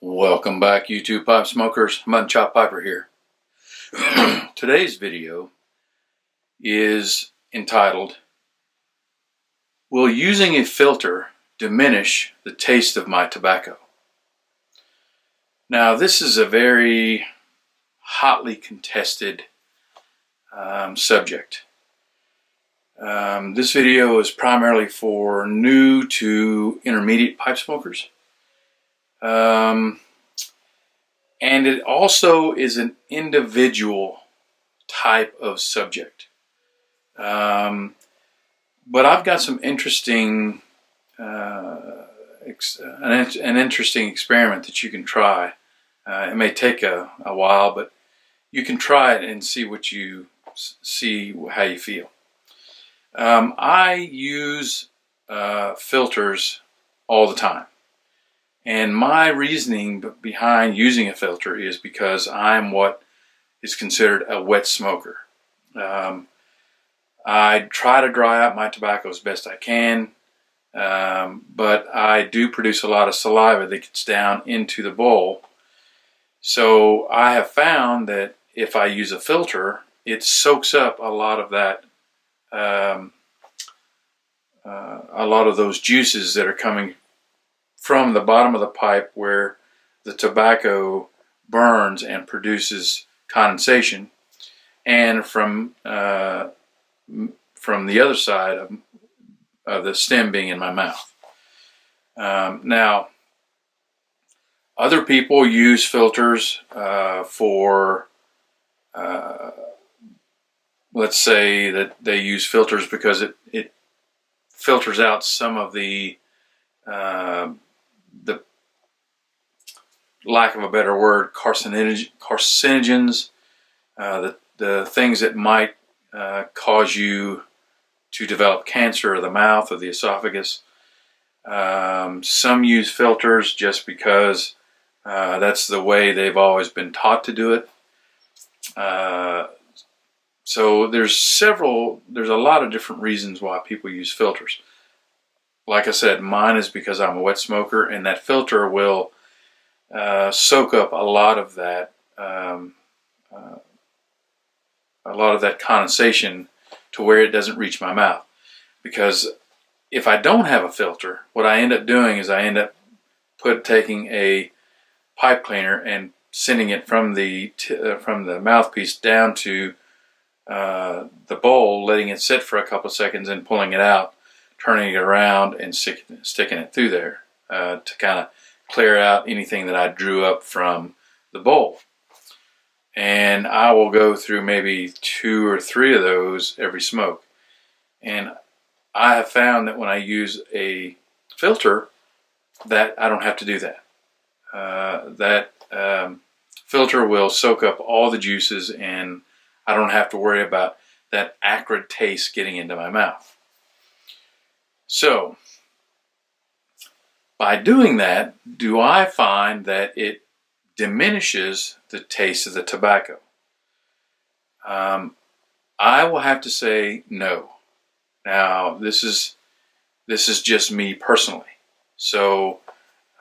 Welcome back, YouTube pipe smokers. Mutton Chop Piper here. Today's video is entitled, "Will using a filter diminish the taste of my tobacco?" Now, this is a very hotly contested subject. This video is primarily for new to intermediate pipe smokers. And it also is an individual type of subject. But I've got some interesting, an interesting experiment that you can try. It may take a while, but you can try it and see what you see, how you feel. I use filters all the time. And my reasoning behind using a filter is because I'm what is considered a wet smoker. I try to dry out my tobacco as best I can, but I do produce a lot of saliva that gets down into the bowl. So I have found that if I use a filter, it soaks up a lot of that, a lot of those juices that are coming from the bottom of the pipe where the tobacco burns and produces condensation, and from the other side of the stem being in my mouth. Now, other people use filters for, let's say that they use filters because it filters out some of the lack of a better word, carcinogens, the things that might cause you to develop cancer of the mouth or the esophagus. Some use filters just because that's the way they've always been taught to do it. So there's a lot of different reasons why people use filters. Like I said, mine is because I'm a wet smoker, and that filter will soak up a lot of that condensation to where it doesn't reach my mouth. Because if I don't have a filter, what I end up doing is I end up taking a pipe cleaner and sending it from the mouthpiece down to the bowl, letting it sit for a couple of seconds, and pulling it out, turning it around and sticking it through there to kind of clear out anything that I drew up from the bowl. And I will go through maybe 2 or 3 of those every smoke. And I have found that when I use a filter, that I don't have to do that. That filter will soak up all the juices, and I don't have to worry about that acrid taste getting into my mouth. So, by doing that, do I find that it diminishes the taste of the tobacco? I will have to say no. Now, this is just me personally. So,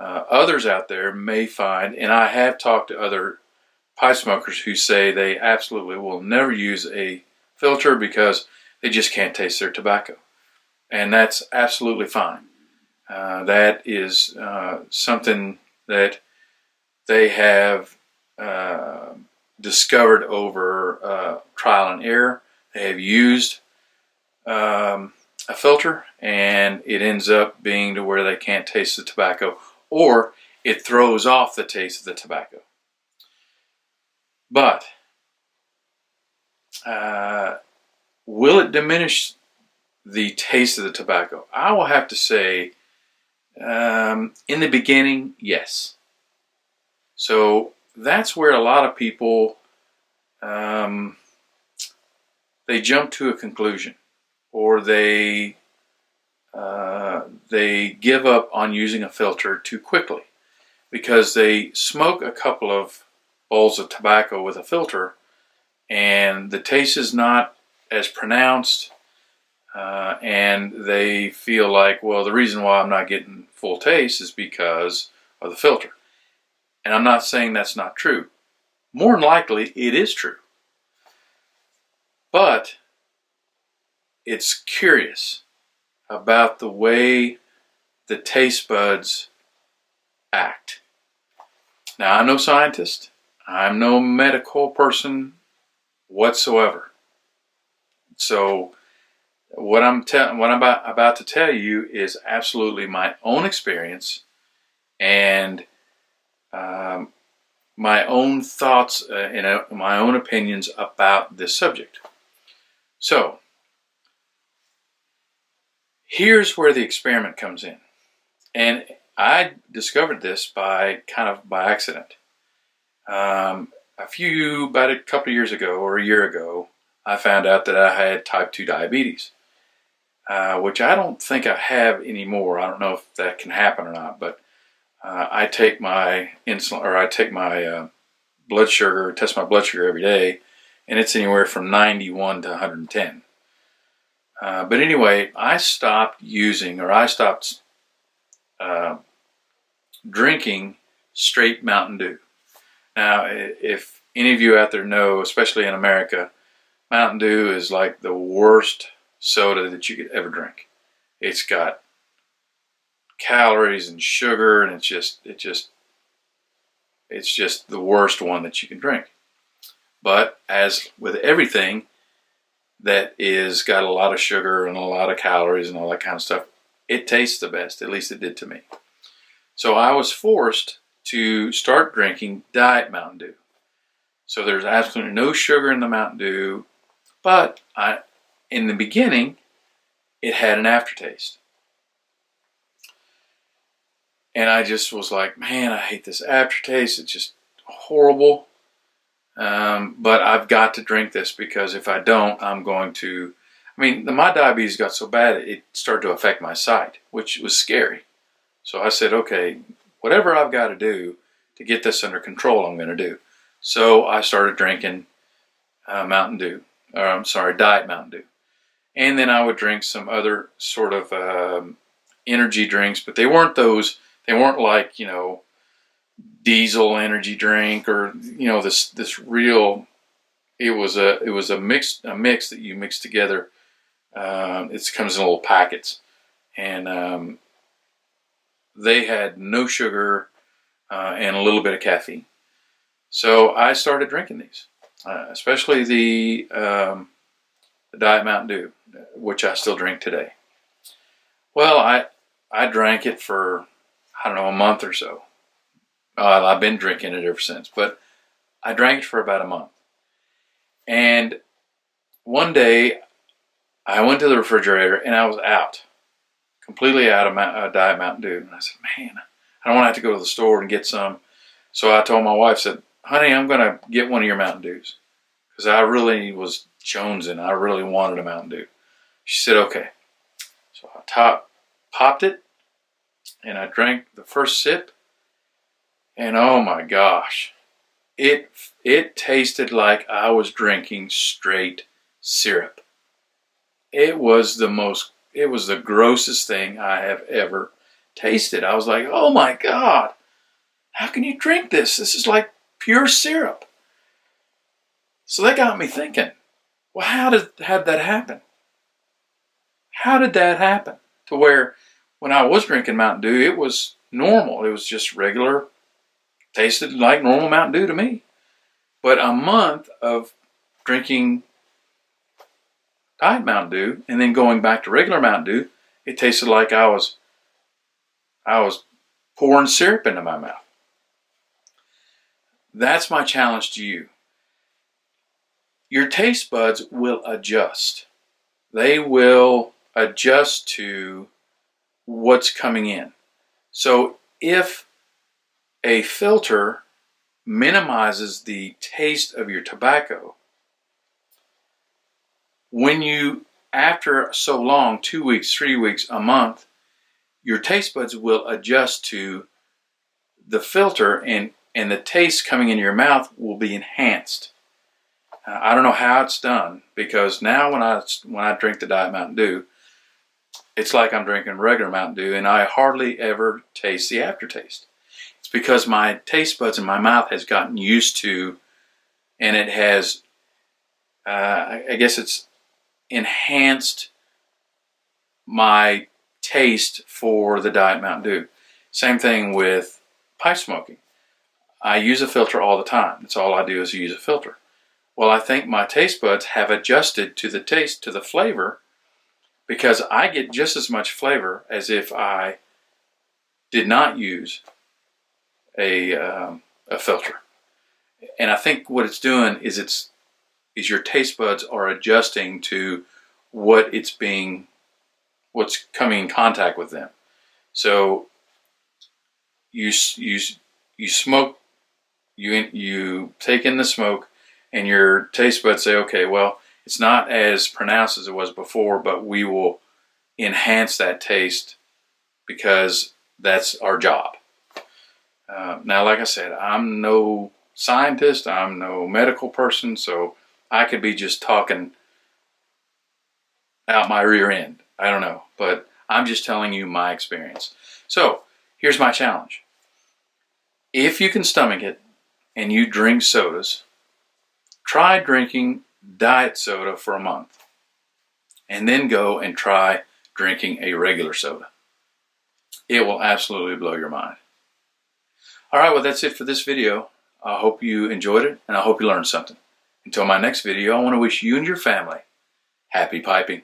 others out there may find, and I have talked to other pipe smokers who say they absolutely will never use a filter because they just can't taste their tobacco. And that's absolutely fine. That is something that they have discovered over trial and error. They have used a filter, and it ends up being to where they can't taste the tobacco, or it throws off the taste of the tobacco. But will it diminish the taste of the tobacco? I will have to say, in the beginning, yes. So that's where a lot of people they jump to a conclusion, or they give up on using a filter too quickly because they smoke a couple of bowls of tobacco with a filter, and the taste is not as pronounced. And they feel like, well, the reason why I'm not getting full taste is because of the filter. And I'm not saying that's not true. More than likely, it is true. But it's curious about the way the taste buds act. Now, I'm no scientist. I'm no medical person whatsoever. So what I'm about to tell you is absolutely my own experience and my own thoughts and my own opinions about this subject. So here's where the experiment comes in. And I discovered this by accident. About a couple of years ago or a year ago, I found out that I had type 2 diabetes, which I don't think I have anymore. I don't know if that can happen or not, but I take my insulin, or I take my blood sugar, test my blood sugar every day, and it's anywhere from 91 to 110. But anyway, I stopped drinking straight Mountain Dew. Now, if any of you out there know, especially in America, Mountain Dew is like the worst soda that you could ever drink. It's got calories and sugar, and it's just the worst one that you can drink. But as with everything that is got a lot of sugar and a lot of calories and all that kind of stuff, it tastes the best. At least it did to me. So I was forced to start drinking Diet Mountain Dew. So there's absolutely no sugar in the Mountain Dew, but in the beginning, it had an aftertaste. And I just was like, man, I hate this aftertaste. It's just horrible. But I've got to drink this, because if I don't, I'm going to... my diabetes got so bad, it started to affect my sight, which was scary. So I said, okay, whatever I've got to do to get this under control, I'm going to do. So I started drinking Diet Mountain Dew. And then I would drink some other sort of energy drinks, but they weren't like, diesel energy drink, or, this real, it was a mix that you mix together. It comes in little packets, and they had no sugar and a little bit of caffeine. So I started drinking these, especially the Diet Mountain Dew, which I still drink today. Well, I drank it for, I don't know, a month or so. I've been drinking it ever since, but I drank it for about a month. And one day, I went to the refrigerator and I was completely out of Diet Mountain Dew. And I said, man, I don't want to have to go to the store and get some. So I told my wife, said, honey, I'm going to get one of your Mountain Dews, because I really was jonesing. I really wanted a Mountain Dew. She said, okay. So I popped it, and I drank the first sip, and oh my gosh, it tasted like I was drinking straight syrup. It was the grossest thing I have ever tasted. I was like, oh my God, how can you drink this? This is like pure syrup. So that got me thinking, well, how did that happen? How did that happen? To where when I was drinking Mountain Dew, it was normal. It was just regular, tasted like normal Mountain Dew to me. But a month of drinking Diet Mountain Dew and then going back to regular Mountain Dew, it tasted like I was pouring syrup into my mouth. That's my challenge to you. Your taste buds will adjust. They will adjust to what's coming in. So if a filter minimizes the taste of your tobacco, when you, after so long, 2 weeks, 3 weeks, a month, your taste buds will adjust to the filter, and the taste coming in your mouth will be enhanced. I don't know how it's done, because now when I drink the Diet Mountain Dew, it's like I'm drinking regular Mountain Dew, and I hardly ever taste the aftertaste. It's It's because my taste buds in my mouth has gotten used to, and it has, I guess it's enhanced my taste for the Diet Mountain Dew. Same thing with pipe smoking. I use a filter all the time. That's all I do is use a filter. Well, I think my taste buds have adjusted to the taste, to the flavor, because I get just as much flavor as if I did not use a filter. And I think what it's doing is your taste buds are adjusting to what's coming in contact with them. So you smoke, you take in the smoke, and your taste buds say, okay, well, it's not as pronounced as it was before, but we will enhance that taste because that's our job. Now, like I said, I'm no scientist, I'm no medical person, so I could be just talking out my rear end. I don't know, but I'm just telling you my experience. So, here's my challenge. If you can stomach it and you drink sodas, try drinking diet soda for a month, and then go and try drinking a regular soda. It will absolutely blow your mind. All right, well, that's it for this video. I hope you enjoyed it, and I hope you learned something. Until my next video, I want to wish you and your family happy piping.